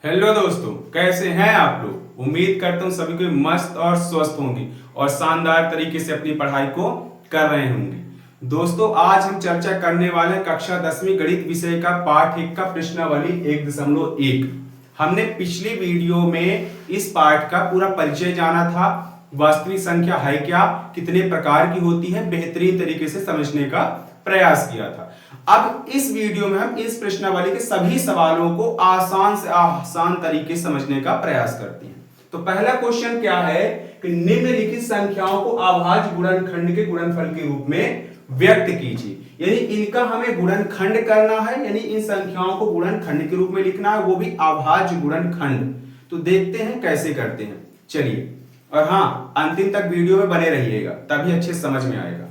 Hello दोस्तों, कैसे हैं आप लोग। उम्मीद करता हूँ सभी कोई मस्त और स्वस्थ होंगे और शानदार तरीके से अपनी पढ़ाई को कर रहे होंगे। दोस्तों, आज हम चर्चा करने वाले हैं कक्षा 10वीं गणित विषय का पाठ 1 का प्रश्नावली 1.1। हमने पिछली वीडियो में इस पाठ का पूरा परिचय जाना था। वास्तविक संख्या है क्या, कितने प्रकार की होती है, बेहतरीन तरीके से समझने का प्रयास किया था। अब इस वीडियो में हम इस प्रश्नावली के सभी सवालों को आसान से आसान तरीके से समझने का प्रयास करते हैं। तो पहला क्वेश्चन क्या है कि निम्नलिखित संख्याओं को अभाज्य गुणनखंड के गुणनफल के रूप में व्यक्त कीजिए। यानी इनका हमें गुणनखंड करना है, यानी इन संख्याओं को गुणनखंड के रूप में लिखना है, वो भी अभाज्य गुणनखंड। तो देखते हैं कैसे करते हैं। चलिए, और हाँ, अंतिम तक वीडियो में बने रहिएगा, तभी अच्छे समझ में आएगा।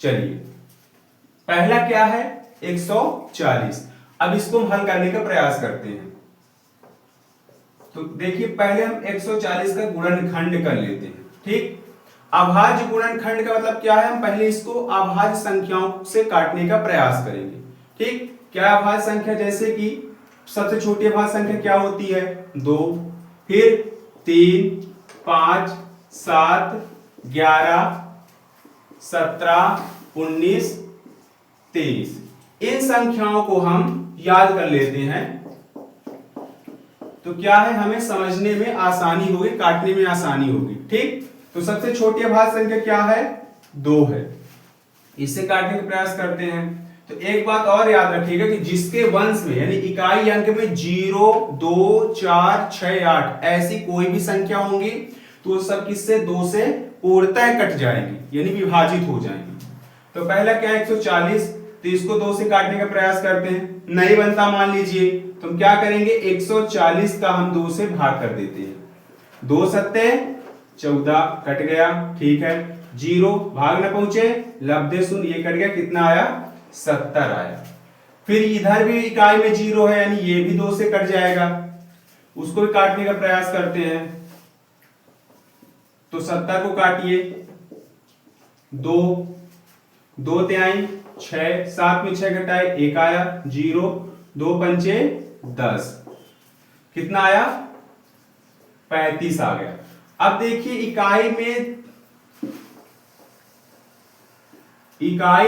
चलिए, पहला क्या है 140। अब इसको हम हल करने का प्रयास करते हैं। तो देखिए, पहले हम 140 का गुणनखंड कर लेते हैं। ठीक, अभाज्य गुणनखंड का मतलब क्या है, हम पहले इसको अभाज्य संख्याओं से काटने का प्रयास करेंगे। ठीक, क्या अभाज्य संख्या, जैसे कि सबसे छोटी अभाज्य संख्या क्या होती है 2, फिर 3, 5, 7, 11, 17, 19, 23। इन संख्याओं को हम याद कर लेते हैं तो क्या है, हमें समझने में आसानी होगी, काटने में आसानी होगी। ठीक, तो सबसे छोटी अभाज्य संख्या क्या है 2 है। इससे काटने का प्रयास करते हैं। तो एक बात और याद रखिएगा कि जिसके वंश में यानी इकाई अंक में 0, 2, 4, 6, 8 ऐसी कोई भी संख्या होंगी तो सब किससे 2 से पूर्णतः कट जाएंगी, यानी विभाजित हो जाएंगी। तो पहला क्या है 140, तो इसको 2 से काटने का प्रयास करते हैं। नहीं बनता मान लीजिए, तो हम क्या करेंगे 140 का हम 2 से भाग कर देते हैं। 2 सत्ते 14 कट गया। ठीक है, 0 भाग न पहुंचे, लब्धे शून्य, ये कट गया, कितना आया 70 आया। फिर इधर भी इकाई में 0 है, यानी ये भी 2 से कट जाएगा, उसको भी काटने का प्रयास करते हैं। तो 70 को काटिए, 2 तिहाई 6, 7 में 6 घटाए 1 आया, 0, 2 पंचे 10, कितना आया 35 आ गया। अब देखिए, इकाई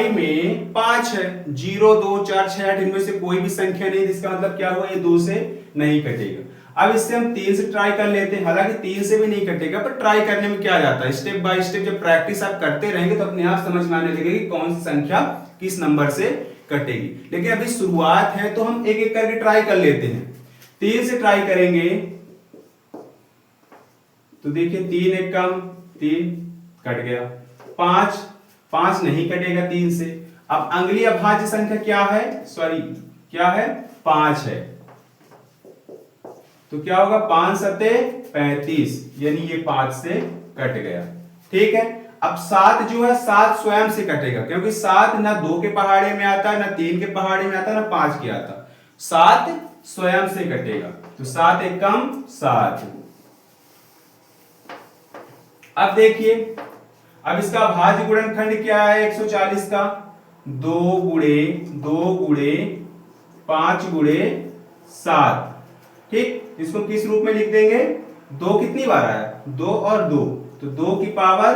में 5 है, 0, 2, 4, 6, 8 इनमें से कोई भी संख्या नहीं, इसका मतलब क्या हुआ, ये 2 से नहीं कटेगा। अब इससे हम 3 से ट्राई कर लेते हैं। हालांकि 3 से भी नहीं कटेगा, पर ट्राई करने में क्या जाता है, स्टेप बाय स्टेप जब प्रैक्टिस आप करते रहेंगे तो अपने आप समझ में आने लगेगी कौन सी संख्या किस नंबर से कटेगी। लेकिन अभी शुरुआत है तो हम एक एक करके ट्राई कर लेते हैं। 3 से ट्राई करेंगे तो देखिए 3 एक कम, 3 कट गया। 5 नहीं कटेगा 3 से। अब अगली अभाज्य संख्या क्या है, क्या है 5 है, तो क्या होगा 5 सते 35, यानी ये 5 से कट गया। ठीक है, अब 7 जो है 7 स्वयं से कटेगा, क्योंकि 7 ना 2 के पहाड़े में आता, ना 3 के पहाड़े में आता, ना 5 के आता, 7 स्वयं से कटेगा। तो 7 एक कम 7। अब देखिए, अब इसका अभाज्य गुणनखंड क्या है 140 का, 2 गुणे 2 गुणे 5 गुणे 7। ठीक, इसको किस रूप में लिख देंगे, 2 कितनी बार आया 2 और 2, तो 2 की पावर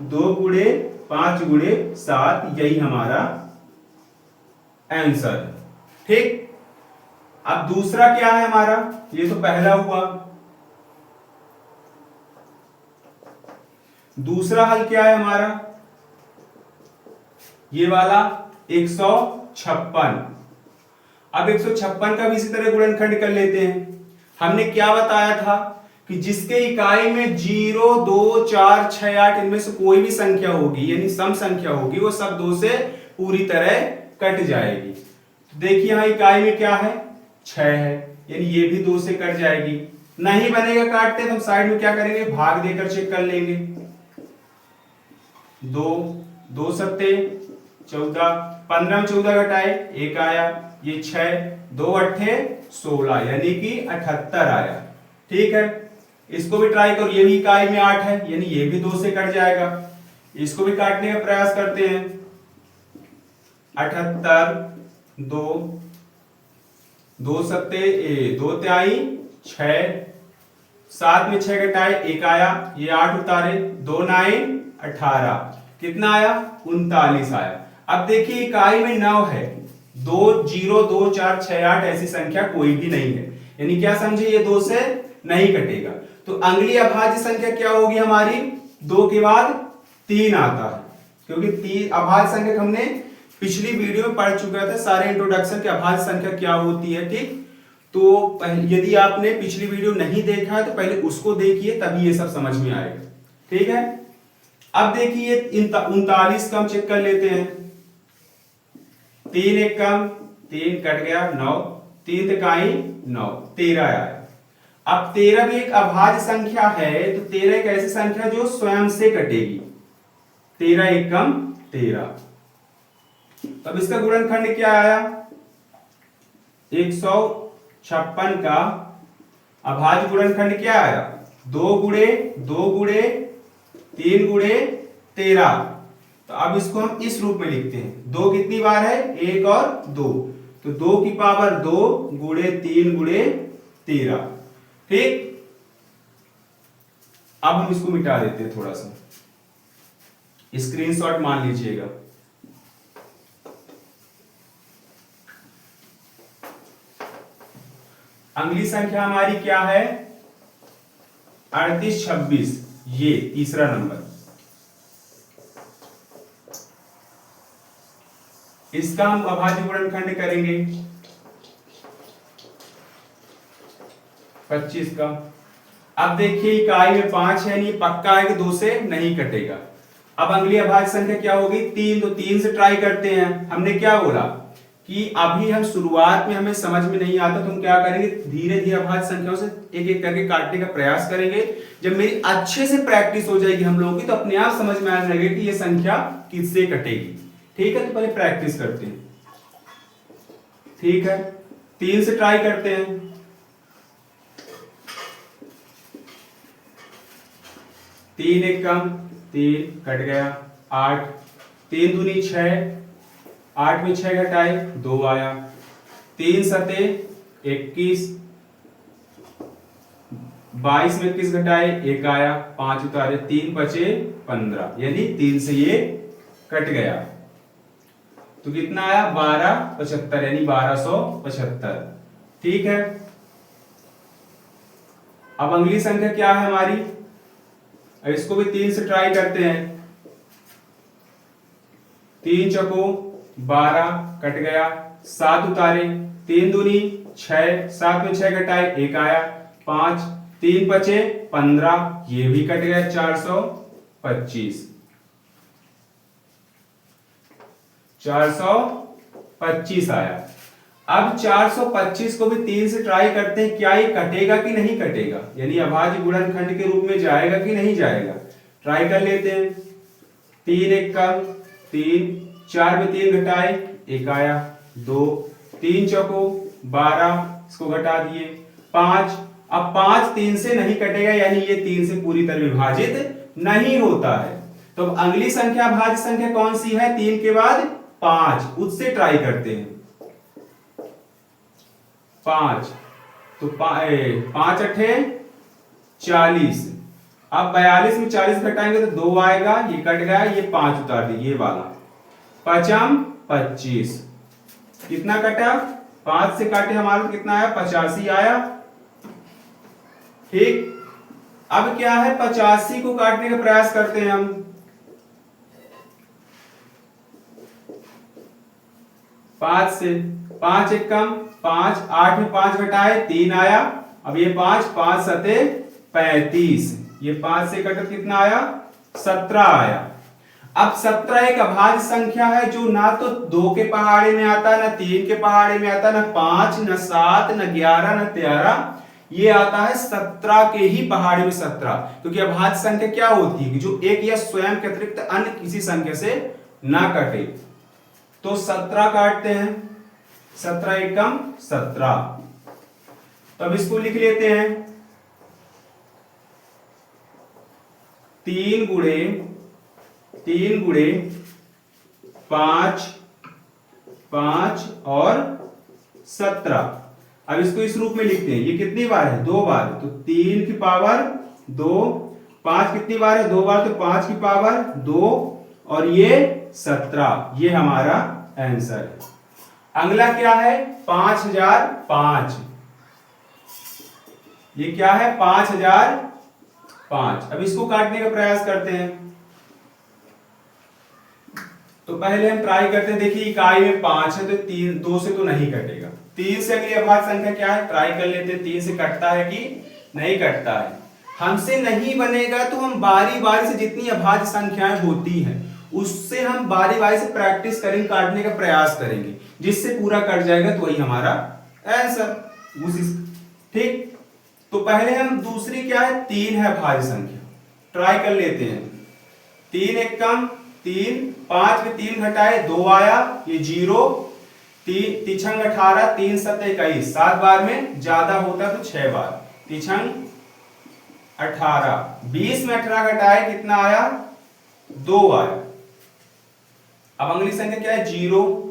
2 गुणे 5 गुणे 7, यही हमारा आंसर है। ठीक, अब दूसरा क्या है हमारा, ये तो पहला हुआ। दूसरा हल क्या है हमारा, ये वाला 156। अब 156 का भी इसी तरह गुणनखंड कर लेते हैं। हमने क्या बताया था कि जिसके इकाई में 0, 2, 4, 6, 8 इनमें से कोई भी संख्या होगी, यानी सम संख्या होगी, वो सब 2 से पूरी तरह कट जाएगी। तो देखिए यहां इकाई में क्या है 6 है, यानी ये भी 2 से कट जाएगी। नहीं बनेगा काटते तो हम साइड में क्या करेंगे, भाग देकर चेक कर लेंगे। 2 सत्ते 14, 15 में 14 घटाए 1 आया, ये 6, 2 अट्ठे 16, यानी कि 78 आया। ठीक है, इसको भी ट्राई करो, ये भी इकाई में 8 है, यानी ये भी 2 से कट जाएगा। इसको भी काटने का प्रयास करते हैं। 78, 2 सत्ते 2 तिहाई 6, 7 में 6 घटाए 1 आया, ये 8 उतारे, 2 9 18, कितना आया 39 आया। अब देखिए इकाई में 9 है, 2 0 2 4 6 8 ऐसी संख्या कोई भी नहीं है, यानी क्या समझे ये 2 से नहीं कटेगा। तो अगली अभाज्य संख्या क्या होगी हमारी, 2 के बाद 3 आता है, क्योंकि 3 अभाज्य संख्या हमने पिछली वीडियो में पढ़ चुका था, सारे इंट्रोडक्शन के अभाज्य संख्या क्या होती है, ठीक। तो यदि आपने पिछली वीडियो नहीं देखा है तो पहले उसको देखिए, तभी ये सब समझ में आएगा, ठीक है। अब देखिए 39 का हम चेक कर लेते हैं, 3 एक कम 3 कट गया 9, 3 तिकाई 9, 13 आया। अब 13 भी एक अभाज्य संख्या है, तो 13 एक ऐसी संख्या जो स्वयं से कटेगी, 13 एक कम 13। तब इसका गुणनखंड क्या आया, 156 का अभाज्य गुणनखंड क्या आया, 2 गुणे 2 गुणे 3 गुणे 13। तो अब इसको हम इस रूप में लिखते हैं, 2 कितनी बार है, 1 और 2, तो 2 की पावर 2 गुणे 3 गुणे 13, ठीक। अब हम इसको मिटा देते हैं, थोड़ा सा स्क्रीनशॉट मान लीजिएगा। अगली संख्या हमारी क्या है, 38 26, ये तीसरा नंबर। इसका हम अभाज्य गुणनखंड करेंगे 25 का। अब देखिए इकाई में 5 है, नहीं पक्का है कि 2 से नहीं कटेगा। अब अगली अभाज्य संख्या क्या होगी, 3, तो 3 से ट्राई करते हैं। हमने क्या बोला कि अभी हम शुरुआत में हमें समझ में नहीं आता, तो हम क्या करेंगे, धीरे धीरे अभाज्य संख्याओं से एक एक करके काटने का प्रयास करेंगे। जब मेरी अच्छे से प्रैक्टिस हो जाएगी हम लोगों की, तो अपने आप समझ में आने लगेगा कि ये संख्या किससे कटेगी, ठीक है। तो पहले प्रैक्टिस करते हैं, ठीक है। 3 से ट्राई करते हैं, 3 एक कम 3 कट गया 8, 3 दूनी 6, 8 में 6 घटाए 2 आया, 3 सते 21, 22 में 21 घटाए 1 आया, 5 उतारे 3 बचे 15, यानी 3 से ये कट गया। तो कितना आया 1275, यानी 1275, ठीक है। अब अगली संख्या क्या है हमारी, इसको भी 3 से ट्राई करते हैं, 3 चौको 12 कट गया, 7 उतारे 3 दूनी 6, 7 में 6 घटाए 1 आया, 5 3 बचे 15, ये भी कट गया 425, 425 आया। अब 425 को भी 3 से ट्राई करते हैं, क्या ये कटेगा कि नहीं कटेगा, यानी अभाज्य गुणनखंड के रूप में जाएगा कि नहीं जाएगा। ट्राई कर लेते हैं, 3 एक कम 3, 4 में 3 घटाए 1 आया, 2 3 चौको 12, इसको घटा दिए 5। अब 5 3 से नहीं कटेगा, यानी ये 3 से पूरी तरह विभाजित नहीं होता है। तो अब अगली संख्या अभाज्य संख्या कौन सी है, 3 के बाद 5, उससे ट्राई करते हैं। 5, तो 5 अठे 40, अब 42 में 40 घटाएंगे तो 2 आएगा, ये कट गया, ये 5 उतार दी, ये वाला 5 25, कितना कटा, 5 से काटे हमारा कितना आया 85 आया, ठीक। अब क्या है 85 को काटने का प्रयास करते हैं हम, 5 से 5 एक कम 5, 8 में 5 घटाए 3 आया, अब ये 5 सते 35, ये 5 से कटर कितना आया 17 आया। अब 17 एक अभाज्य संख्या है जो ना तो 2 के पहाड़े में आता है, ना 3 के पहाड़े में आता है, ना 5 ना 7 ना 11 ना 13, ये आता है 17 के ही पहाड़े में 17, क्योंकि अभाज्य संख्या क्या होती है कि जो एक या स्वयं के अतिरिक्त अन्य किसी संख्या से ना कटे। तो 17 काटते हैं, 17 एकम 17, तो अब इसको लिख लेते हैं, 3 गुणे 5 5 और 17, अब इसको इस रूप में लिखते हैं, ये कितनी बार है, 2 बार, तो 3 की पावर 2, 5 कितनी बार है, 2 बार, तो 5 की पावर 2, और ये 17, ये हमारा आंसर है। अगला क्या है, 5005, ये क्या है, 5005। अब इसको काटने का प्रयास करते हैं, तो पहले हम ट्राई करते हैं। देखिए इकाई में 5 है, तो 3 2 से तो नहीं कटेगा। 3 से अगली अभाज्य संख्या क्या है, ट्राई कर लेते हैं, 3 से कटता है कि नहीं कटता है। हमसे नहीं बनेगा तो हम बारी बारी से जितनी अभाज्य संख्याएं होती हैं उससे हम बारी बारी से प्रैक्टिस करेंगे, काटने का प्रयास करेंगे, जिससे पूरा कट जाएगा तो वही हमारा आंसर उसी। ठीक, तो पहले हम दूसरी क्या है, 3 है अभाज्य संख्या, ट्राई कर लेते हैं। 3 एक कम 3, 5 में 3 घटाए 2 आया, ये 0, 3 तिछंग 18, 3 7 21, 7 बार में ज्यादा होता तो 6 बार, तिछंग 18, 20 में 18 घटाए कितना आया, 2 आया। अब अगली संख्या क्या है, 0,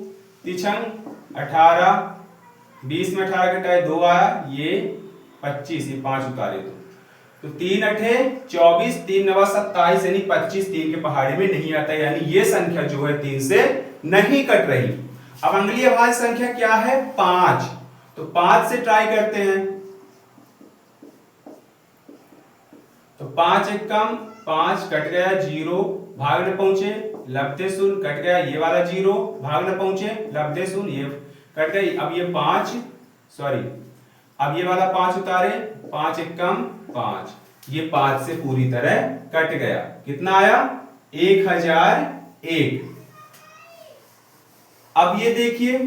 तिछंग 18, 20 में 18 घटाए 2 आया, ये 25, ये 5 उतारे तो 3 अठे 24, 3 नवा 27, यानी 25 3 के पहाड़े में नहीं आता, यानी ये संख्या जो है 3 से नहीं कट रही। अब अगली अभाज्य संख्या क्या है, 5, तो 5 से ट्राई करते हैं। तो 5 एक कम 5 कट गया, 0 भाग न पहुंचे, लब्धे शून्य कट गया, ये वाला 0 भाग न पहुंचे, लब्धे शून्य, ये कट गई। अब ये 5 सॉरी, अब ये वाला 5 उतारे, 5 एक कम 5, ये 5 से पूरी तरह कट गया। कितना आया, 1001। अब ये देखिए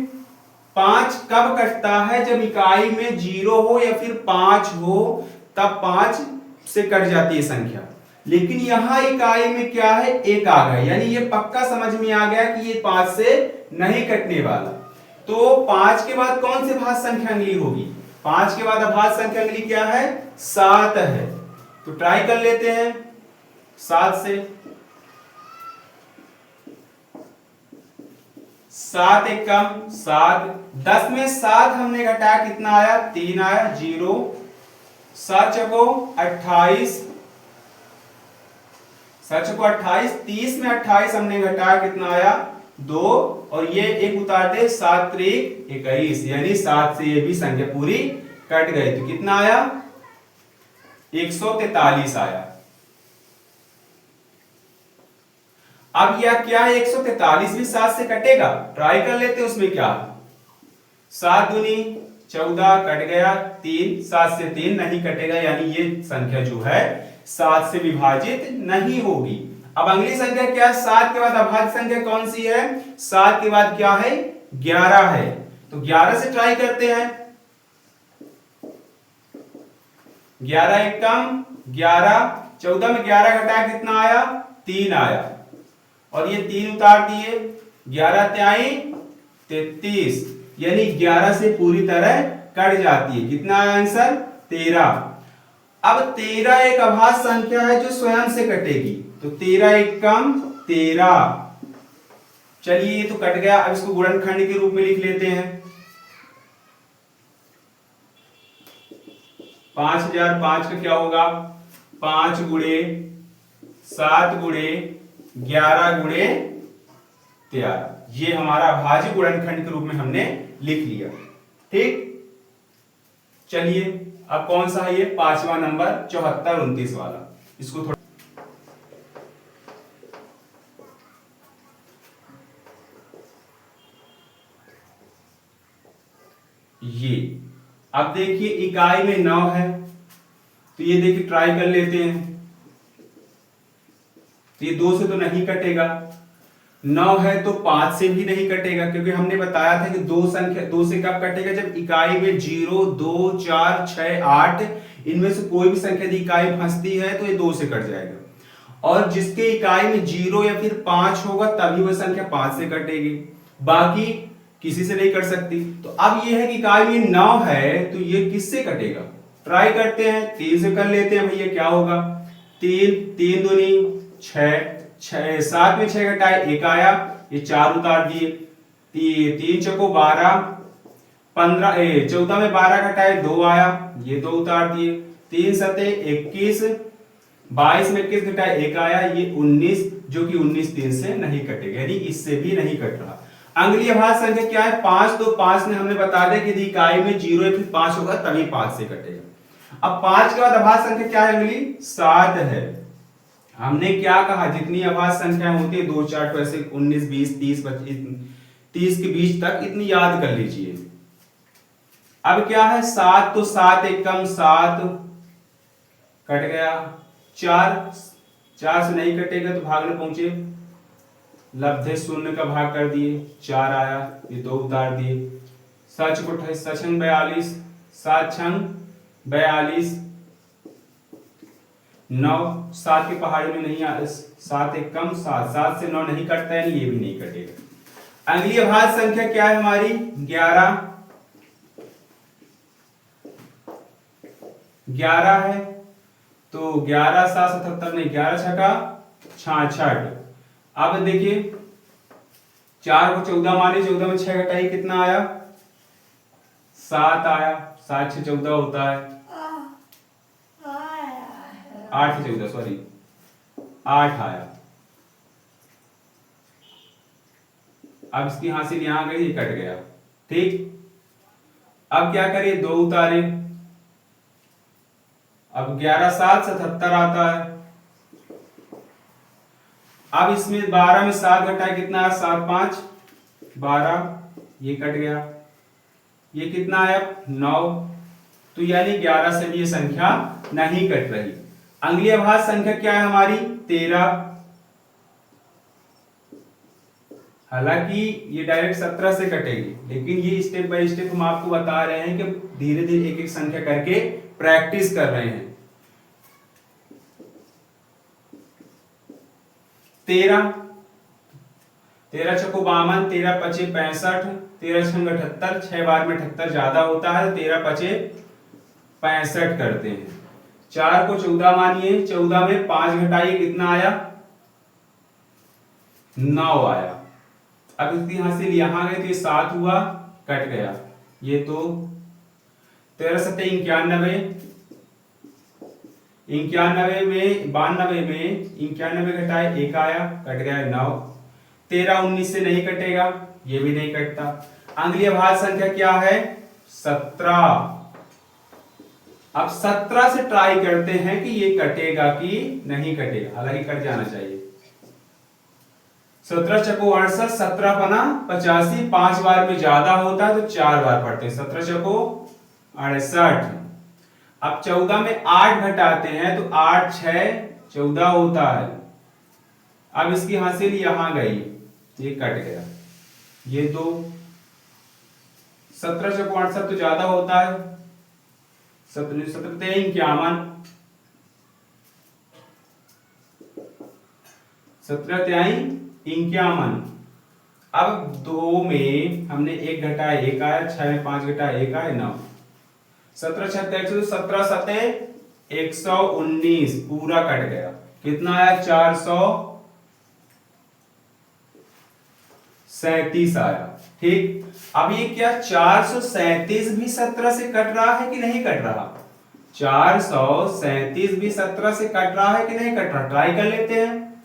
5 कब कटता है, जब इकाई में 0 हो या फिर 5 हो, तब 5 से कट जाती है संख्या। लेकिन यहां इकाई में क्या है, 1 आ गया, यानी ये पक्का समझ में आ गया कि ये 5 से नहीं कटने वाला। तो 5 के बाद कौन सी अभाज्य संख्या अगली होगी, 5 के बाद अभाज्य संख्या अगली क्या है, 7 है। तो ट्राई कर लेते हैं 7 से। 7 एक कम 7, 10 में 7 हमने घटाया कितना आया, 3 आया, 0, 7 चको 28, 7 चको 28, 30 में 28 हमने घटाया कितना आया, 2, और ये एक उतार दे, 7 त्रिक 21, यानी 7 से ये भी संख्या पूरी कट गई। तो कितना आया, 143 आया। अब यह क्या है, 143 भी 7 से कटेगा, ट्राई कर लेते हैं। उसमें क्या, 7 दूनी 14 कट गया, 3, 7 से 3 नहीं कटेगा, यानी ये संख्या जो है 7 से विभाजित नहीं होगी। अब अगली संख्या क्या है, 7 के बाद अभाज्य संख्या कौन सी है, 7 के बाद क्या है, 11 है। तो 11 से ट्राई करते हैं। 11 एक कम 11, 14 में 11 घटाया कितना आया, 3 आया, और ये 3 उतार दिए, 11 त्याई 33, यानी 11 से पूरी तरह कट जाती है। कितना आंसर, 13। अब 13 एक अभाज्य संख्या है जो स्वयं से कटेगी, तो 13 एक कम 13, चलिए ये तो कट गया। अब इसको गुणनखंड के रूप में लिख लेते हैं। 5005 का क्या होगा, 5 गुणे 7 गुणे 11 गुणे 13, ये हमारा अभाज्य गुणनखंड के रूप में हमने लिख लिया। ठीक, चलिए अब कौन सा है ये, 5वां नंबर 74 29 वाला, इसको थोड़ा ये। अब देखिए इकाई में 9 है, तो ये देखिए ट्राई कर लेते हैं। तो ये 2 से तो नहीं कटेगा, 9 है तो 5 से भी नहीं कटेगा, क्योंकि हमने बताया था कि 2 से कब कटेगा, जब इकाई में 0 2 4 6 8 इनमें से कोई भी संख्या यदि इकाई फंसती है तो ये 2 से कट जाएगा। और जिसके इकाई में 0 या फिर 5 होगा तभी वह संख्या 5 से कटेगी, बाकी किसी से नहीं कट सकती। तो अब ये है कि इकाई में 9 है, तो ये किससे कटेगा, ट्राई करते हैं। 3 से कर लेते हैं भैया, क्या होगा, 3 दूनी 6, 7 में 6 घटाए 1 आया, ये 4 उतार दिए, 3 चको 12, 14 में 12 घटाए 2 आया, ये 2 उतार दिए। 3 सते 21, 22 में 21 घटाए 1 आया, ये 19, जो कि 19 3 से नहीं कटेगा, यानी इससे भी नहीं कट रहा। अगली अभाज्य संख्या क्या है? 5। तो 5 ने हमने बता दिया कि इकाई में 0 है, फिर 5 होगा तभी 5 से कटेगा। अब 5 के बाद अभाज्य संख्या क्या है? अगली 7 है। हमने क्या कहा? जितनी अभाज्य संख्याएं होती है 2 4 तो ऐसे 19 20 30 30 के बीच तक इतनी याद कर लीजिए। अब क्या है? 7, तो 7 एकम 7 कट गया। 4 से नहीं कटेगा तो भाग में पहुंचे, लब्धे शून्य का भाग कर दिए, 4 आया, ये 2 उतार दिए। 7 को 42, 7 छंग 42, 9, 7 की पहाड़ी में नहीं आ, 7 एकम 7, 7 से 9 नहीं कटता है, ये भी नहीं कटेगा। अगली अभाज्य संख्या क्या है हमारी? 11। 11 है, तो 11 7 77 नहीं, 11 छका 66। अब देखिए 4 को 14 माने, 14 में 6 घटाइए, कितना आया? 7 आया। 7 6 14 होता है, 8 से 14 सॉरी 8 आया। अब इसकी हासिल यहां गई, ये कट गया, ठीक। अब क्या करिए? 2 उतारे। अब 11 7 77 आता है। अब इसमें 12 में 7 घटाए, कितना आया? 7 5 12, ये कट गया, ये कितना आया? 9। तो यानी 11 से भी ये संख्या नहीं कट रही। अगली अभाज्य संख्या क्या है हमारी? 13। हालांकि ये डायरेक्ट 17 से कटेगी, लेकिन ये स्टेप बाय स्टेप हम आपको बता रहे हैं कि धीरे धीरे एक एक संख्या करके प्रैक्टिस कर रहे हैं। 13 छको 52, 13 पचे 65, 13 छंग 78, 6 बार में 78 ज्यादा होता है, 13 पचे 65 करते हैं। 4 को 14 मानिए, 14 में 5 घटाइए, कितना आया? 9 आया। अब इसकी हासिल यहां गए तो ये 7 हुआ, कट गया, ये तो 13 सत्ते 91, 91 में 92 में 91 घटाए 1 आया, कट गया 9। 13 19 से नहीं कटेगा, ये भी नहीं कटता। अगली अभाज्य संख्या क्या है? 17। अब 17 से ट्राई करते हैं कि ये कटेगा कि नहीं कटेगा, हालांकि कट जाना चाहिए। 17 चको 68, 17 पना 85, 5 बार में ज्यादा होता है तो 4 बार पढ़ते हैं। 17 चको 68। अब 14 में 8 घटाते हैं तो 8 6 14 होता है। अब इसकी हासिल यहां गई, ये कट गया, ये 2। 17 चको 68 तो ज्यादा होता है, 17 17 51, 17 51। अब 2 में हमने 1 घटाया 1 आया, 6 में 5 घटाया 1 आया 9। 17 छत्ते 17 सते 119 पूरा कट गया, कितना आया? 437 आया, ठीक। अब ये क्या 437 भी 17 से कट रहा है कि नहीं कट रहा? 437 भी 17 से कट रहा है कि नहीं कट रहा? ट्राई कर लेते हैं।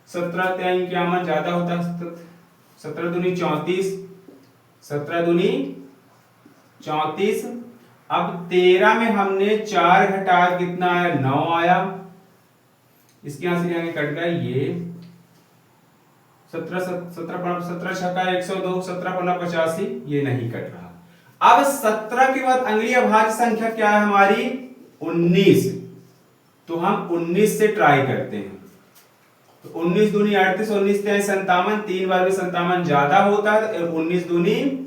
17 51 ज्यादा होता है, 17 दूनी 34, 17 दूनी 34। अब 13 में हमने 4 घटाया, कितना आया? 9 आया। इसके यहां से आगे कट गया, ये 17 छक्का 102, 17 पन्ना 85, ये नहीं कट रहा। अब 17 के बाद अगली अभाज्य संख्या क्या है हमारी? 19। तो हम 19 से ट्राई करते हैं। तो 19 दूनी 38, 19 3 57, 3 बार में 57 ज्यादा होता है, 19 दूनी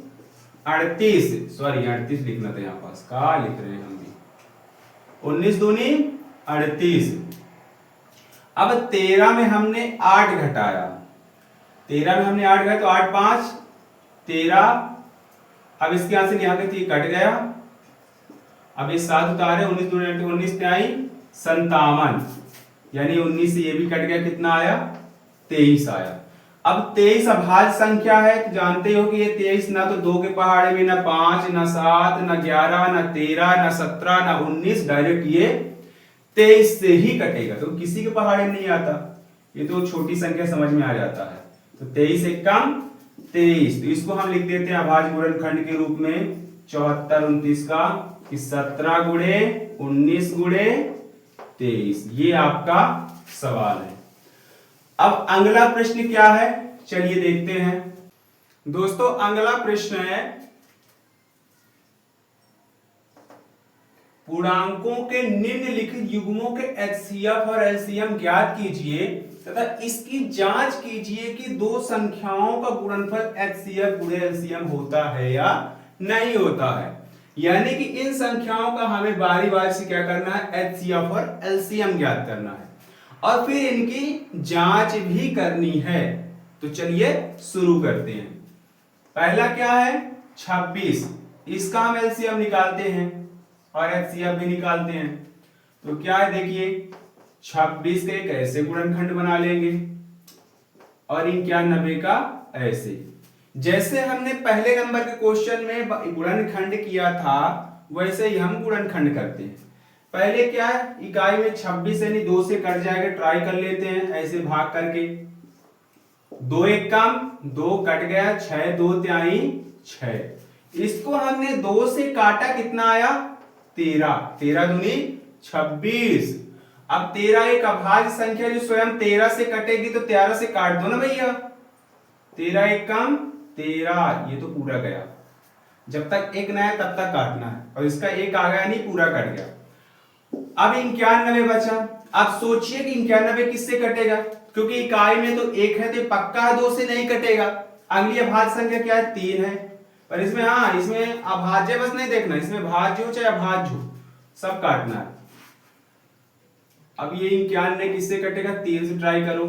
38, सॉरी 38 लिखना था यहाँ पास, कहा लिख रहे हैं हम भी। 19 दूनी 38। अब 13 में हमने 8 घटाया, 13 में हमने 8 घटाया तो 8 5 13। अब इसके यहां से यहां तक कट गया। अब ये 7 उतारे, 19 दूनी 19 57, यानी 19 से ये भी कट गया, कितना आया? 23 आया। अब 23 अभाज्य संख्या है तो जानते हो कि ये 23 ना तो 2 के पहाड़े में, ना 5, ना 7, ना 11, ना 13, ना 17, ना 19, डायरेक्ट ये 23 से ही कटेगा, तो किसी के पहाड़े में नहीं आता। ये तो छोटी संख्या समझ में आ जाता है। तो 23 एक कम 23, तो इसको हम लिख देते हैं अभाज्य गुणनखंड के रूप में 74 29 का कि 17 गुणे 19 गुणे 23। ये आपका सवाल है। अब अगला प्रश्न क्या है, चलिए देखते हैं। दोस्तों अगला प्रश्न है, पूर्णांकों के निम्नलिखित युग्मों के एचसीएफ और एलसीएम ज्ञात कीजिए तथा इसकी जांच कीजिए कि दो संख्याओं का गुणनफल एचसीएफ गुणे एलसीएम होता है या नहीं होता है। यानी कि इन संख्याओं का हमें बारी बारी से क्या करना है, एचसीएफ और एलसीएम ज्ञात करना है और फिर इनकी जांच भी करनी है। तो चलिए शुरू करते हैं। पहला क्या है 26, इसका हम एलसीएम निकालते हैं और एचसीएफ भी निकालते हैं। तो क्या है देखिए 26 का एक ऐसे गुणनखंड बना लेंगे और 91 का ऐसे। जैसे हमने पहले नंबर के क्वेश्चन में गुणनखंड किया था वैसे ही हम गुणनखंड करते हैं। पहले क्या है, इकाई में 26 यानी 2 से कट जाएगा, ट्राई कर लेते हैं ऐसे भाग करके। 2 एक कम 2 कट गया, 6 2 त्याई 6। इसको हमने 2 से काटा, कितना आया 13, 13 दूनी 26। अब 13 एक अभाज्य संख्या जो स्वयं 13 से कटेगी तो 13 से काट दो ना भैया। 13 एक कम 13, ये तो पूरा गया। जब तक एक ना है तब तक काटना है और इसका एक आ गया नहीं, पूरा कट गया। अब 91 बचा। अब सोचिए कि 91 किससे कटेगा, क्योंकि इकाई में तो एक है तो पक्का 2 से नहीं कटेगा। अगली अभाज्य संख्या क्या है 3 है, पर इसमें हाँ इसमें अभाज्य बस नहीं देखना, इसमें भाज्य हो चाहे अभाज्य हो सब काटना है। अब ये 91 किससे कटेगा, 3 से ट्राई करो।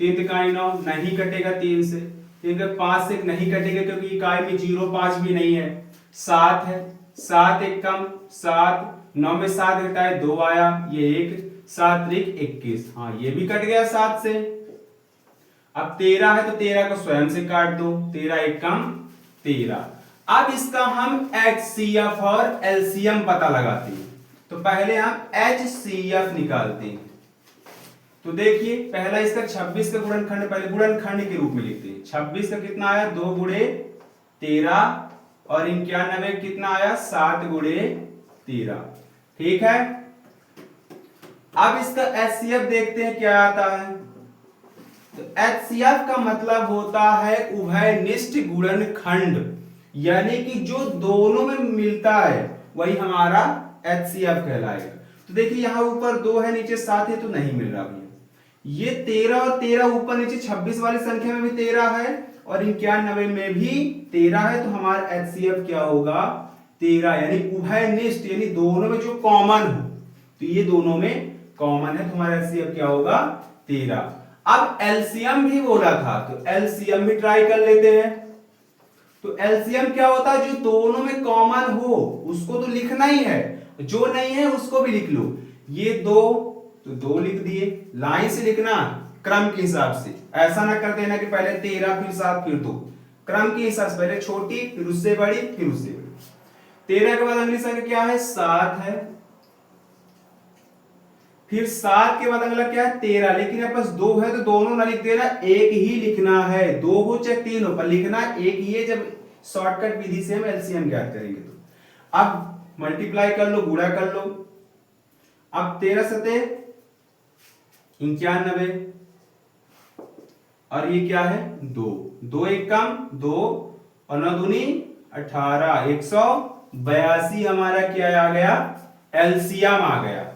3 तिकाई 9 नहीं कटेगा 3 से। 3 के 5 से नहीं कटेगा क्योंकि इकाई में 0 5 भी नहीं है। 7 है, 7 एक कम 7, 9 में 7 घटाए 2 आया, ये 1, 7 त्रिक 21, हाँ ये भी कट गया 7 से। अब 13 है तो 13 को स्वयं से काट दो, 13 एक कम 13। अब इसका हम एचसीएफ और एलसीएम पता लगाते हैं। तो पहले हम एचसीएफ निकालते हैं। तो देखिए पहला इसका 26 का गुणनखंड पहले गुणनखंड के रूप में लिखते हैं। 26 का कितना आया 2 गुणे 13 और 91 कितना आया 7 गुणे 13। ठीक है, अब इसका एचसीएफ देखते हैं क्या आता है। तो एचसीएफ का मतलब होता है उभयनिष्ठ गुणनखंड, यानी कि जो दोनों में मिलता है वही हमारा एचसीएफ कहलाएगा। तो देखिए यहां ऊपर 2 है नीचे 7 है तो नहीं मिल रहा भैया। ये 13 और 13 ऊपर नीचे 26 वाली संख्या में भी 13 है और 91 में भी 13 है, तो हमारा एचसीएफ क्या होगा 13, यानी उभयनिष्ठ यानी दोनों में जो कॉमन हो। तो ये दोनों में कॉमन है तो हमारा एचसीएफ क्या होगा 13। अब एलसीएम भी बोला था तो एलसीएम भी ट्राई कर लेते हैं। तो एलसीएम क्या होता है, जो दोनों में कॉमन हो उसको तो लिखना ही है, जो नहीं है उसको भी लिख लो। ये 2 तो 2 लिख दिए, लाइन से लिखना क्रम के हिसाब से, ऐसा ना कर देना कि पहले 13 फिर 7 फिर 2। क्रम के हिसाब से पहले छोटी फिर उससे बड़ी फिर उससे बड़ी। 13 के बाद अगली संख्या क्या है 7 है, फिर 7 के बाद अगला क्या है 13, लेकिन यहां पास 2 है तो दोनों ना लिख देना, एक ही लिखना है। 2 हो चाहे 3 हो पर लिखना एक ही है। जब शॉर्टकट विधि से हम एलसीएम ज्ञात करेंगे तो अब मल्टीप्लाई कर लो, गुणा कर लो। अब 13 सते 91 और ये क्या है 2, 2 एक कम 2 और 9 दूनी 18, 182 हमारा क्या आ गया एलसीएम आ गया।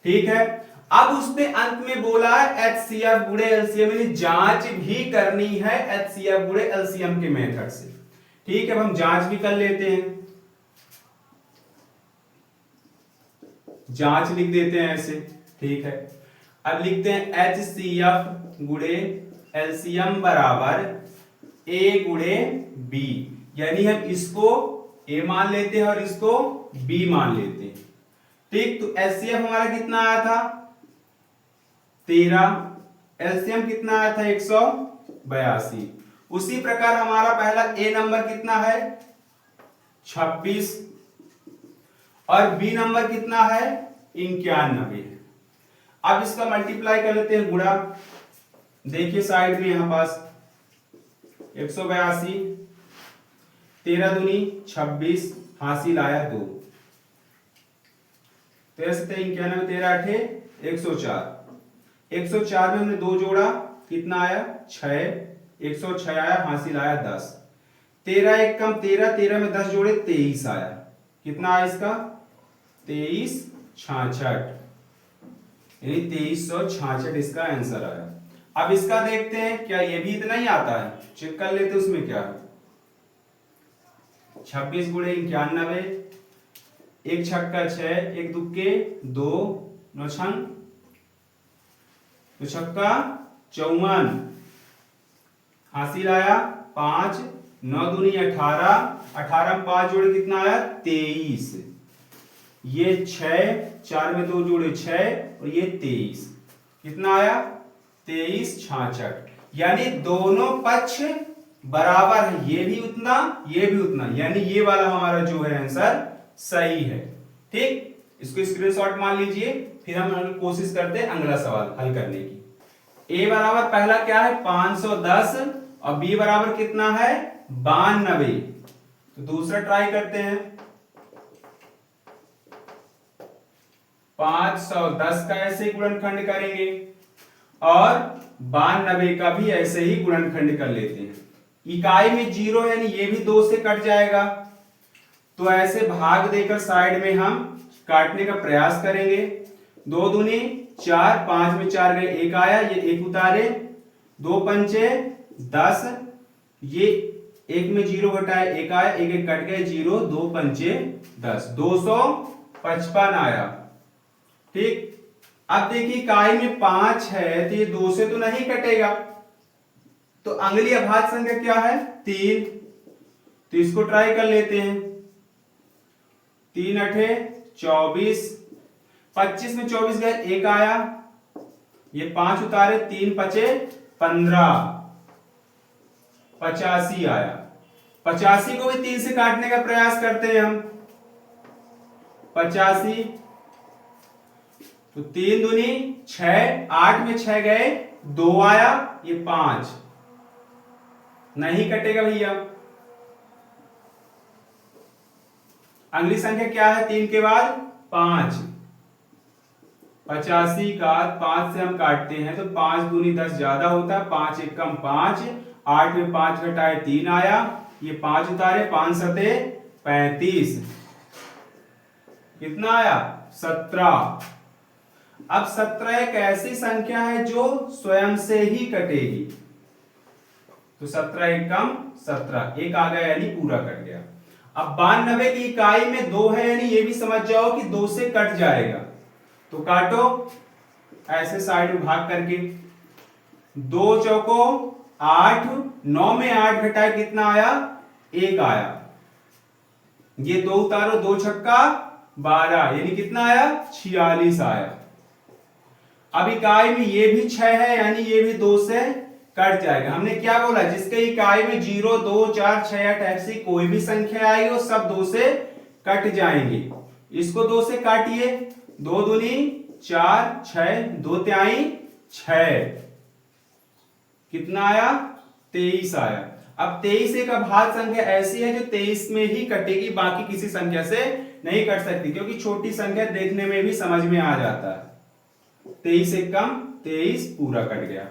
ठीक है, अब उसने अंत में बोला है एचसीएफ गुणे एलसीएम, यानी जांच भी करनी है एचसीएफ गुणे एलसीएम के मेथड से। ठीक है, अब हम जांच भी कर लेते हैं। जांच लिख देते हैं ऐसे। ठीक है, अब लिखते हैं एचसीएफ गुणे एलसीएम बराबर ए गुणे बी, यानी हम इसको ए मान लेते हैं और इसको बी मान लेते हैं। ठीक, तो एचसीएफ हमारा कितना आया था 13, एलसीएम कितना आया था 82। उसी प्रकार हमारा पहला ए नंबर कितना है 26 और बी नंबर कितना है 91 है। अब इसका मल्टीप्लाई कर लेते हैं गुणा। देखिए साइड में यहां पास 182 13 दूनी 26 हासिल आया 2। 13 से 91 13 8 104। 104 में हमने 2 जोड़ा कितना आया 6। 106 आया हासिल आया 10। 13 एक कम 13 13 में 10 जोड़े 23 आया। कितना आया इसका 23 66 यानी 2366 इसका आंसर आया। अब इसका देखते हैं क्या ये भी इतना ही आता है, चेक कर लेते उसमें क्या है। 26 गुणे 91 एक छक्का 6 एक दुक्के 2 नौ छंग तो छक्का 54 हासिल आया 5 9 दूनी 18 18 में 5 जोड़े कितना आया 23। ये 6 4 में 2 जोड़े 6 और ये 23 कितना आया 23 66 यानी दोनों पक्ष बराबर है, ये भी उतना ये भी उतना, यानी ये वाला हमारा जो है आंसर सही है। ठीक, इसको स्क्रीनशॉट मान लीजिए, फिर हम कोशिश करते हैं अगला सवाल हल करने की। ए बराबर पहला क्या है 510 और बी बराबर कितना है 92। तो दूसरा ट्राई करते हैं। 510 का ऐसे गुणनखंड करेंगे और 92 का भी ऐसे ही गुणनखंड कर लेते हैं। इकाई में 0 यानी ये भी 2 से कट जाएगा, तो ऐसे भाग देकर साइड में हम काटने का प्रयास करेंगे। 2 दूनी 4 5 में 4 गए 1 आया, ये 1 उतारे 2 पंचे 10, ये 1 में 0 घटाए 1 आया, 1 1 कट गए 0 2 पंचे 10 255 आया। ठीक, अब देखिए इकाई में 5 है तो ये 2 से तो नहीं कटेगा, तो अगली अभाज्य संख्या क्या है 3। तो इसको ट्राई कर लेते हैं। 3 अठे 24 25 में 24 गए 1 आया, ये 5 उतारे 3 पचे 15 85 आया। 85 को भी 3 से काटने का प्रयास करते हैं हम। 85 तो 3 दूनी 6 8 में 6 गए 2 आया, ये 5 नहीं कटेगा भैया। अगली संख्या क्या है 3 के बाद 5। 85 का 5 से हम काटते हैं तो 5 दूनी 10 ज्यादा होता है, 5 एक कम 5 8 में 5 घटाए 3 आया, ये 5 उतारे 5 सते 35 कितना आया 17। अब 17 एक ऐसी संख्या है जो स्वयं से ही कटेगी, तो 17 एक कम 17 एक आ गया यानी पूरा कट गया। अब 92 की इकाई में 2 है यानी ये भी समझ जाओ कि 2 से कट जाएगा, तो काटो ऐसे साइड में भाग करके। 2 चौको 8 9 में 8 घटाए कितना आया 1 आया, ये 2 उतारो 2 छक्का 12 यानी कितना आया 46 आया। अब इकाई में ये भी 6 है यानी ये भी 2 से कट जाएगा। हमने क्या बोला जिसके इकाई में 0 2 4 6 8 ऐसी कोई भी संख्या आएगी वो सब 2 से कट जाएंगे। इसको 2 से काटिए, 2 दूनी 4 6 2 तिहाई 6 कितना आया 23 आया। अब 23 एक अभाज्य संख्या ऐसी है जो 23 में ही कटेगी, बाकी किसी संख्या से नहीं कट सकती, क्योंकि छोटी संख्या देखने में भी समझ में आ जाता है। 23 एक कम 23 पूरा कट गया।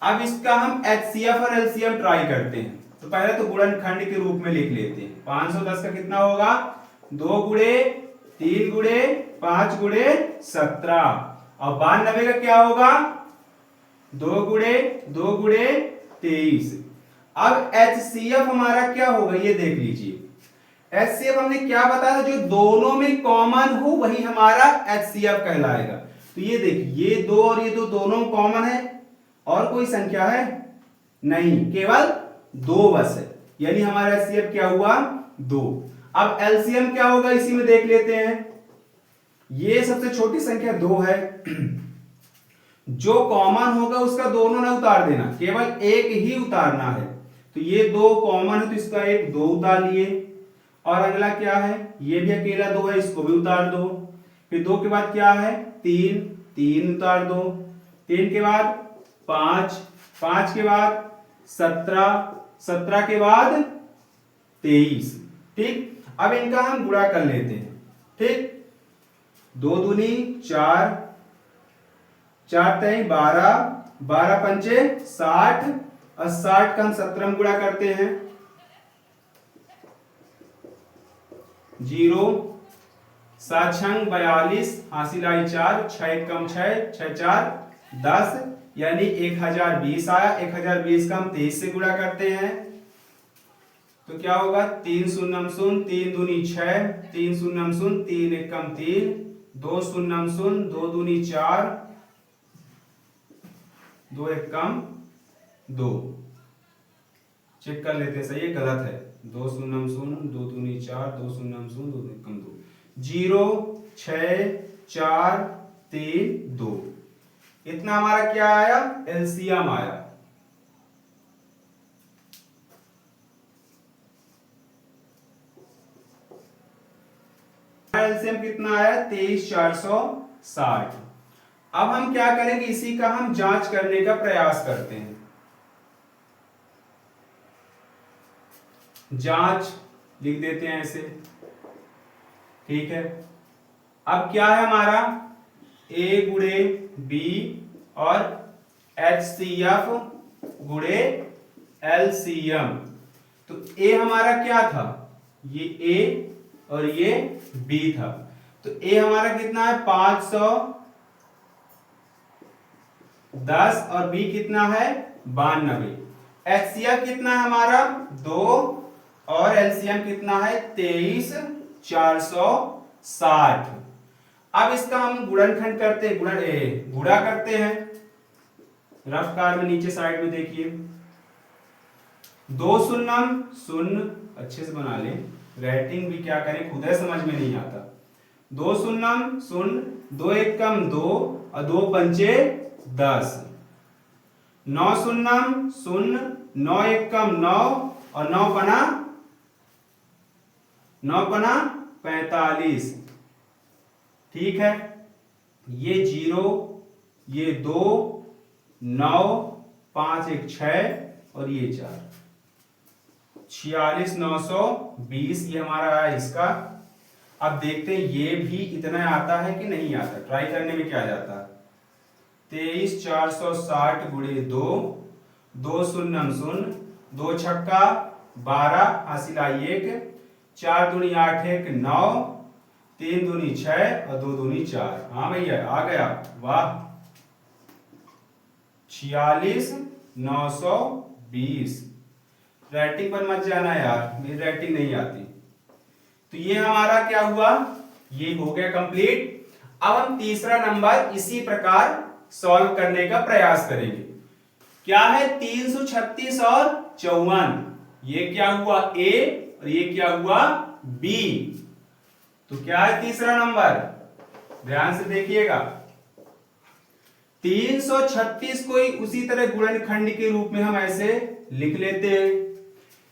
अब इसका हम HCF और LCM ट्राई करते हैं। तो पहले तो गुणनखंड के रूप में लिख लेते हैं। 510 का कितना होगा 2 गुणे 3 गुणे 5 गुणे 17 और 92 का क्या होगा 2 गुणे 2 गुणे 23। अब HCF हमारा क्या होगा ये देख लीजिए। HCF हमने क्या बताया जो दोनों में कॉमन हो वही हमारा HCF कहलाएगा। तो ये देखिए ये 2 और ये 2 दोनों कॉमन है और कोई संख्या है नहीं, केवल 2 बस है, यानी हमारा HCF क्या हुआ 2। अब LCM क्या होगा इसी में देख लेते हैं। ये सबसे छोटी संख्या 2 है जो कॉमन होगा उसका दोनों ना उतार देना, केवल एक ही उतारना है। तो ये दो कॉमन है तो इसका एक दो उतार लिए, और अगला क्या है, ये भी अकेला दो है, इसको भी उतार दो। फिर दो के बाद क्या है, तीन, तीन उतार दो। तीन के बाद पांच, पांच के बाद 17, 17 के बाद 23। ठीक, अब इनका हम गुणा कर लेते हैं। ठीक, दो दूनी 4, 4 तई 12, 12 पंचे 60, और 60 का हम 17 में गुणा करते हैं। 0, 7 छंग 42, हासिल आई 4, 6 कम 6, 6 4 10, यानी 1020 आया। 1020 का हम 23 से गुणा करते हैं तो क्या होगा, 3 शून्यम शून्य, 3 दूनी 6, 3 शून्यम शून्य, 3 एक कम 3, 2 शून्यम शून्य, 2 दूनी 4, 2 एक कम 2। चेक कर लेते हैं सही है गलत है। 2 शून्यम शून्य, 2 दूनी 4, 2 शून्यम शून्य, 2 एक कम 2, 0 6 4 3 2। इतना हमारा क्या आया, एलसीएम आया। एलसीएम कितना आया, 23460। अब हम क्या करेंगे, इसी का हम जांच करने का प्रयास करते हैं। जांच लिख देते हैं ऐसे। ठीक है, अब क्या है हमारा, ए गुणे बी और HCF गुणे LCM। तो ए हमारा क्या था, ये ए और ये बी था। तो ए हमारा कितना है, 510, और बी कितना है, 92। HCF कितना है हमारा, 2, और LCM कितना है, 23460। अब इसका हम गुणनखंड करते हैं, गुणा करते हैं। रफ कार में नीचे साइड में देखिए, 2 शून्यम शून्य, अच्छे से बना लें, राइटिंग भी क्या करें खुद समझ में नहीं आता। 2 शून्यम शून्य, 2 एक कम 2, और 2 पंचे 10, 9 शून्यम शून्य, 9 एक कम 9, और 9 पना 45। ठीक है, ये 0, ये 2, 9, 5 एक 6, और ये 4, 46920 ये हमारा है इसका। अब देखते हैं ये भी इतना आता है कि नहीं आता, ट्राई करने में क्या जाता है। 23460 गुणे 2, 2 शून्यम शून्य, 2 छक्का 12, हासिल आई 1, 4 दूनी 8 एक 9, 3 दूनी 6, और 2 दूनी 4। हाँ भैया आ गया, वाह, 46920। राइटिंग पर मत जाना यार, मेरी राइटिंग नहीं आती। तो ये हमारा क्या हुआ, ये हो गया कंप्लीट। अब हम तीसरा नंबर इसी प्रकार सॉल्व करने का प्रयास करेंगे। क्या है, 336 और 54। ये क्या हुआ, ए, और ये क्या हुआ, बी। तो क्या है तीसरा नंबर, ध्यान से देखिएगा। 336 को ही उसी तरह गुणनखंड के रूप में हम ऐसे लिख लेते हैं।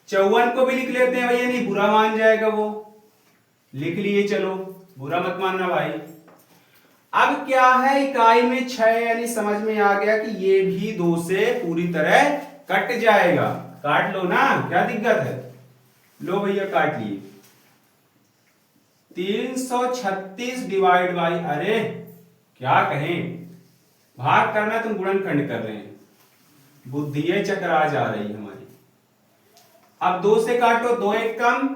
54 को भी लिख लेते हैं भैया, नहीं बुरा मान जाएगा वो, लिख लिए, चलो बुरा मत मानना भाई। अब क्या है, इकाई में 6, यानी समझ में आ गया कि ये भी 2 से पूरी तरह कट जाएगा। काट लो ना, क्या दिक्कत है, लो भैया काट लिए। 336 डिवाइड बाई, अरे क्या कहें, भाग करना, तुम गुणनखंड कर रहे हैं, बुद्धि चकरा जा रही हमारी। अब 2 से काटो, 2 एक कम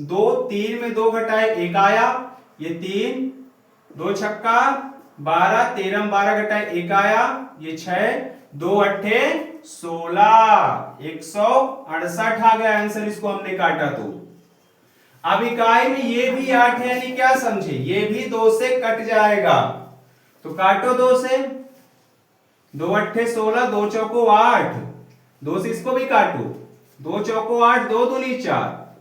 2, 3 में 2 घटाए 1 आया, ये 3, 2 छक्का 12, 13 में 12 घटाए 1 आया, ये 6, 2 अट्ठे 16, 168 आ गया आंसर, इसको हमने काटा। तो अब इकाई में ये भी 8 है, यानी क्या समझे, ये भी 2 से कट जाएगा। तो काटो 2 से, 2 अट्ठे 16, 2 चौको 8, 2 से इसको भी काटो, 2 चौको 8, 2 दूनी 4,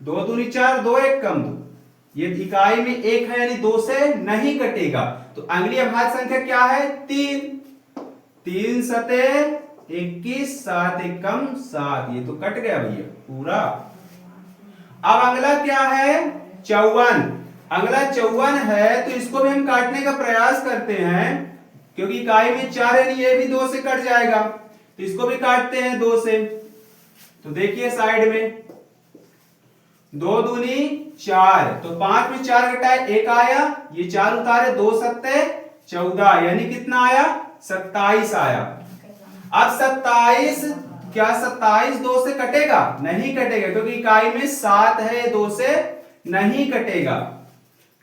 2 दूनी 4, 2 एक कम 2। ये इकाई में 1 है, यानी 2 से नहीं कटेगा। तो अगली अभाज्य संख्या क्या है, 3। तीन सते 21, 7 एकम 7, ये तो कट गया भैया पूरा। अब अगला क्या है 54, अगला 54 है, तो इसको भी हम काटने का प्रयास करते हैं, क्योंकि इकाई में 4 है, ये भी 2 से कट जाएगा, तो इसको भी काटते हैं 2 से। तो देखिए साइड में 2 दूनी 4, तो 5 में 4 घटाए 1 आया, ये 4 उतारे 2 सत्ते 14, यानी कितना आया 27 आया। अब 27, क्या 27 2 से कटेगा? नहीं कटेगा, क्योंकि इकाई में 7 है, 2 से नहीं कटेगा।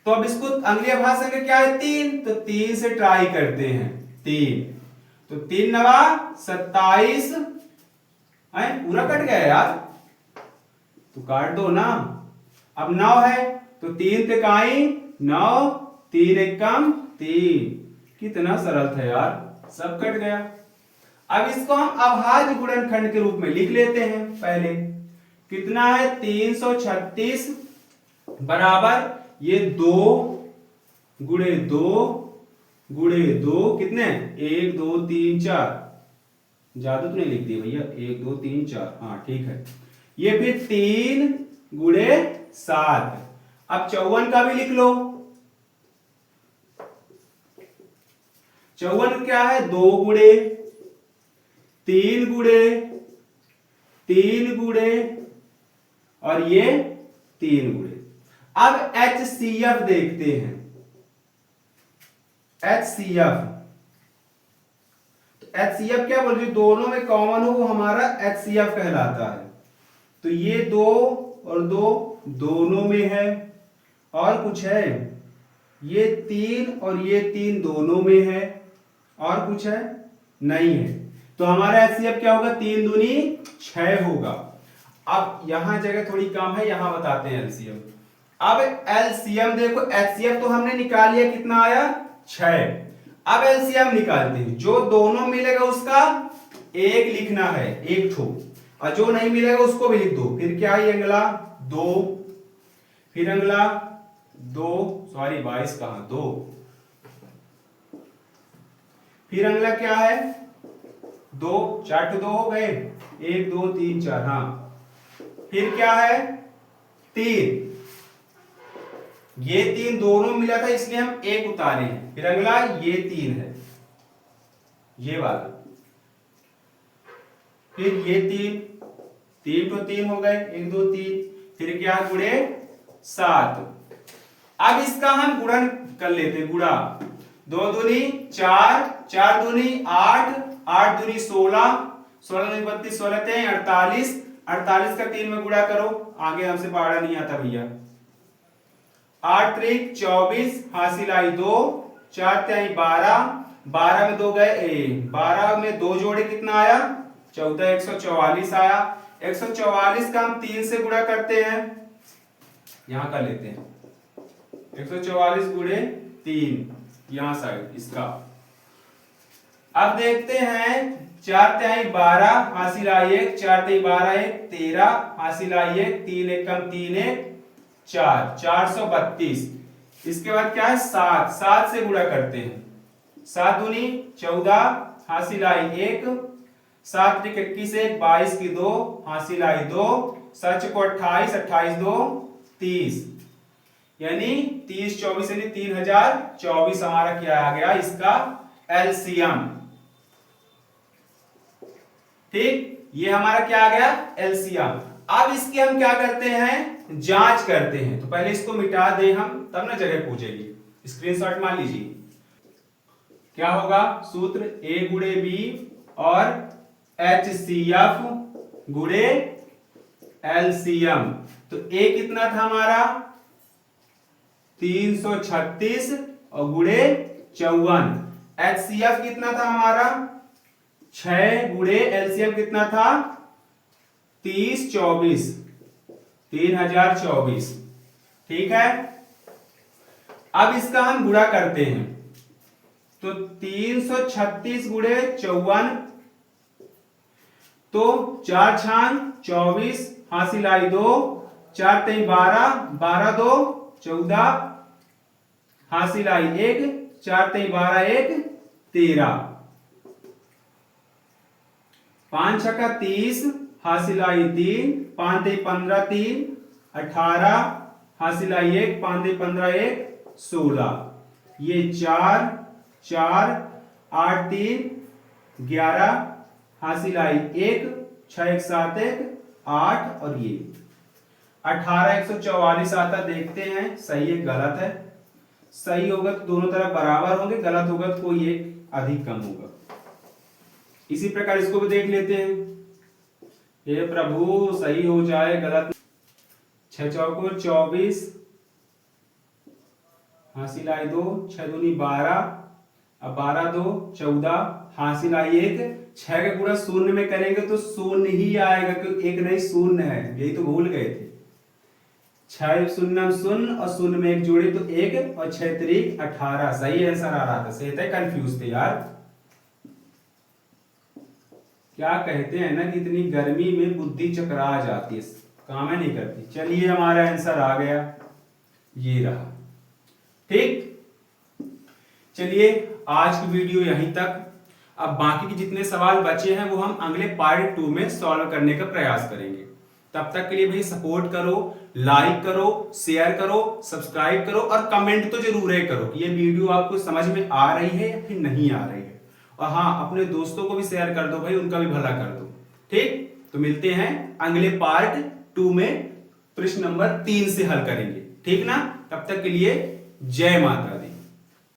तो अब इसको अंगुलिया भाग संख्या क्या है 3, तो 3 से ट्राई करते हैं 3, तो 3 नवा 27, पूरा कट गया यार, तो काट दो ना। अब 9 है, तो 3 पे काई 9, 3 एकम 3, कितना सरल था यार, सब कट गया। अब इसको हम अभाज्य गुणनखंड के रूप में लिख लेते हैं। पहले कितना है 336 बराबर ये 2 गुणे 2 गुणे 2, कितने 1 2 3 4, ज्यादा तो नहीं लिख दिए भैया, 1 2 3 4, हाँ ठीक है। ये फिर 3 गुणे 7, अब 54 का भी लिख लो। 54 क्या है 2 गुणे 3 गुणे 3 गुणे और ये 3 गुणे। अब HCF देखते हैं, HCF, तो HCF क्या बोल रही, दोनों में कॉमन हो वो हमारा HCF कहलाता है। तो ये 2 और 2 दोनों में है, और कुछ है, ये 3 और ये 3 दोनों में है, और कुछ है नहीं है। तो हमारा HCF क्या होगा 3 दूनी 6 होगा। अब यहां जगह थोड़ी कम है, यहां बताते हैं LCM। अब LCM देखो, HCF तो हमने निकाल लिया, कितना आया 6। अब LCM निकालते हैं, जो दोनों मिलेगा उसका एक लिखना है, एक ठो, और जो नहीं मिलेगा उसको भी लिख दो। फिर क्या है अगला 2, फिर अगला 2, सॉरी 22 कहां 2, फिर अगला क्या है 2, 4 तो 2 हो गए, 1 2 3 4, हाँ। फिर क्या है 3, ये 3 दोनों मिला था इसलिए हम 1 उतारे हैं। फिर अगला ये 3 है, ये वाला, फिर ये 3 तो 3 हो गए, 1 2 3, फिर क्या गुणे 7। अब इसका हम गुणन कर लेते हैं, गुणा 2 दूनी 4, 4 दूनी 8, 8 दूनी 16, 16 दूनी 32, 16 तेईस 48, 48 का 3 में गुणा करो, आगे हमसे पढ़ा नहीं आता भैया। 8 त्रिक 24, हासिल आई 2, 4 तिहाई 12, 12 में 2 गए 12 में 2 जोड़े कितना आया 14, 144 आया। 144 का हम 3 से गुणा करते हैं, यहां कर लेते हैं 144 गुणे 3, यहां साइड इसका। अब देखते हैं 4 तिहाई 12, हासिल आई 1, 4 तिहाई 12 1 13, हासिल आई 1, 3 एकम 3 1 4, 432। इसके बाद क्या है 7, 7 से गुणा करते हैं, 7 दूनी 14, हासिल आई 1, 7 त्रिक 21 1, 22 की 2, हासिल आई 2, 7 को 28, 28 2 30, यानी 30 24 यानी 3024 हमारा क्या आ गया इसका LCM। ठीक, ये हमारा क्या आ गया LCM। अब इसकी हम क्या करते हैं जांच करते हैं। तो पहले इसको मिटा दे हम, तब ना जगह पूछेगी, स्क्रीनशॉट मान लीजिए। क्या होगा सूत्र A गुणे B और HCF गुणे LCM। तो A कितना था हमारा 336 और गुणे 54। HCF कितना था हमारा 6 गुणे LCM कितना था 30 24, 3024। ठीक है, अब इसका हम गुणा करते हैं। तो 336 गुणे 54, तो 4 छान 24, हासिल आई 2, 4 3 12, 12 2 14, हासिल आई 1, 4 3 12 1 13। 5 छक्का 30, हासिल आई 3, 5 ते 15, 3 18, हासिल आई 1, 5 ते 15, 1 16, ये 4 4 8 3 11, हासिल आई 1, 6 1 7 1 8 और ये 18 144 आता। देखते हैं सही है गलत है। सही होगा तो दोनों तरफ बराबर होंगे, गलत होगा तो कोई एक अधिक कम होगा। इसी प्रकार इसको भी देख लेते हैं। हे प्रभु सही हो जाए, गलत। 6 चौको 24, हासिल आई 2, 6 दूनी 12, अब 12 2 14, हासिल आई 1। 6 का गुणा शून्य में करेंगे तो शून्य ही आएगा, क्योंकि एक नहीं शून्य है, यही तो भूल गए थे। 6 शून्य शून्य और शून्य में एक जोड़े तो 1 और 6 3 18 सही आंसर आ रहा था। सही था, कंफ्यूज थे यार। क्या कहते हैं ना कि इतनी गर्मी में बुद्धि चकरा जाती है, काम ही नहीं करती। चलिए हमारा आंसर आ गया, ये रहा। ठीक, चलिए आज की वीडियो यहीं तक। अब बाकी के जितने सवाल बचे हैं वो हम अगले पार्ट 2 में सॉल्व करने का प्रयास करेंगे। तब तक के लिए भाई सपोर्ट करो, लाइक करो, शेयर करो, सब्सक्राइब करो और कमेंट तो जरूर करो कि ये वीडियो आपको समझ में आ रही है या फिर नहीं आ रही है। और हाँ, अपने दोस्तों को भी शेयर कर दो भाई, उनका भी भला कर दो। ठीक, तो मिलते हैं अगले पार्ट 2 में, प्रश्न नंबर 3 से हल करेंगे। ठीक ना, तब तक के लिए जय माता दी।